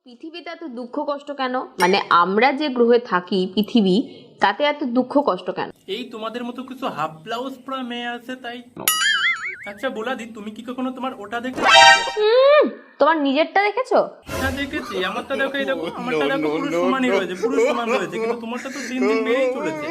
পৃথিবীতে এত দুঃখ কষ্ট কেন? মানে আমরা যে গ্রহে থাকি পৃথিবী, তাতে এত দুঃখ কষ্ট কেন? এই তোমাদের মতো কিছু হাফ ব্লাউজ পরা মেয়ে আছে তাই। আচ্ছা বুলাদি, তুমি কি কখনো তোমার ওটা দেখেছো? তোমার নিজেরটা দেখেছো? হ্যাঁ দেখেছি। আমারটা দেখো, এই দেখো আমারটা দেখো, পুরো সমানই রয়েছে, পুরো সমান রয়েছে, কিন্তু তোমারটা তো দিন দিন বেড়েই চলেছে।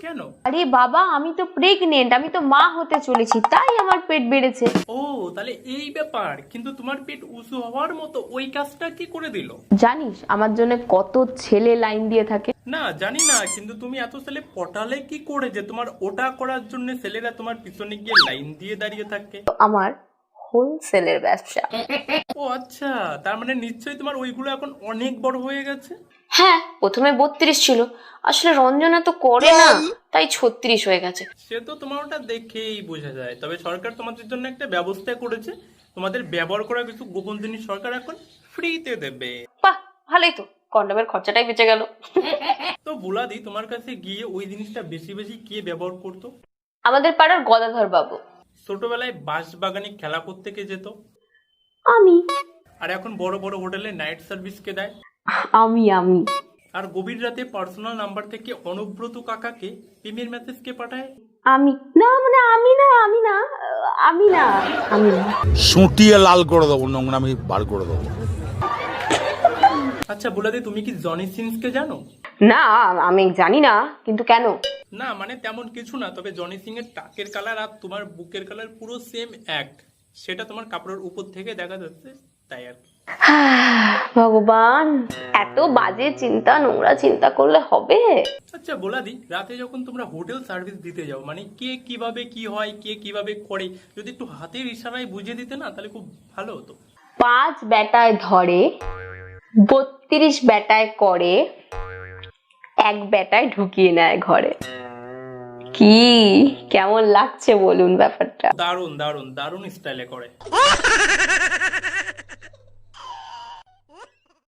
কেন? আরে বাবা, আমি তো প্রেগনেন্ট, আমি তো মা হতে চলেছি, তাই আমার পেট বেড়েছে। ও তাহলে এই ব্যাপার। কিন্তু তোমার পেট উঁচু হওয়ার মতো ওই কাজটা কি করে দিল? জানিস আমার জন্য কত ছেলে লাইন দিয়ে থাকে? না জানি না, কিন্তু তুমি এত ছেলে পটালে কি করে যে তোমার ওটা করার জন্য ছেলেরা তোমার পিছনে গিয়ে লাইন দিয়ে দাঁড়িয়ে থাকে? আমার হোলসেলের ব্যবসা। ও আচ্ছা, তার মানে নিশ্চয়ই তোমার ওইগুলো এখন অনেক বড় হয়ে গেছে। হ্যাঁ, প্রথমে 32 ছিল, আসলে রঞ্জনা তো করে না, তাই 36 হয়ে গেছে। সে তো তোমার ওটা দেখেই বোঝা যায়। তবে সরকার তোমাদের জন্য একটা ব্যবস্থা করেছে, তোমাদের ব্যবহার করা কিছু গোপন জিনিস সরকার এখন ফ্রিতে দেবে। বাহ, ভালোই তো, কন্ডমের খরচাটাই বেঁচে গেল। তো বুলাদি, তোমার কাছে গিয়ে ওই জিনিসটা বেশি বেশি কে ব্যবহার করতো? আমাদের পাড়ার গদাধর বাবু। ছোটবেলায় বাঁশ বাগানে খেলা করতে কে যেত? আমি আর এখন বড় বড় হোটেলে নাইট সার্ভিস কে দেয়? আমি আর গভীর রাতে পার্সোনাল নাম্বার থেকে অনুব্রত কাকাকে প্রেমের মেসেজ কে পাঠায়? আমি না, মানে আমি না, সুটিয়ে লাল করে দেবো, নোংরামি বার করে দেবো। আচ্ছা বুলাদি, তুমি কি জনি সিনস কে জানো? না, আমি জানি না, কিন্তু কেন? না মানে তেমন কিছু না, তবে জনি সিং এর টাকের কালার আর তোমার বুকের কালার পুরো সেম এক, সেটা তোমার কাপড়ের উপর থেকে দেখা যাচ্ছে, তাই আর কি। ভগবান, এত বাজে চিন্তা, নোংরা চিন্তা করলে হবে? আচ্ছা বুলাদি, রাতে যখন তোমরা হোটেল সার্ভিস দিতে যাও, মানে কে কিভাবে কি হয়, কে কিভাবে করে, যদি একটু হাতের ইশারায় বুঝিয়ে দিতে না, তাহলে খুব ভালো হতো। 5 বেটায় ধরে, 32 বেটায় করে, 1 বেটায় ঢুকিয়ে নেয় ঘরে। কি কেমন লাগছে বলুন ব্যাপারটা? দারুণ দারুণ দারুণ স্টাইলে করে।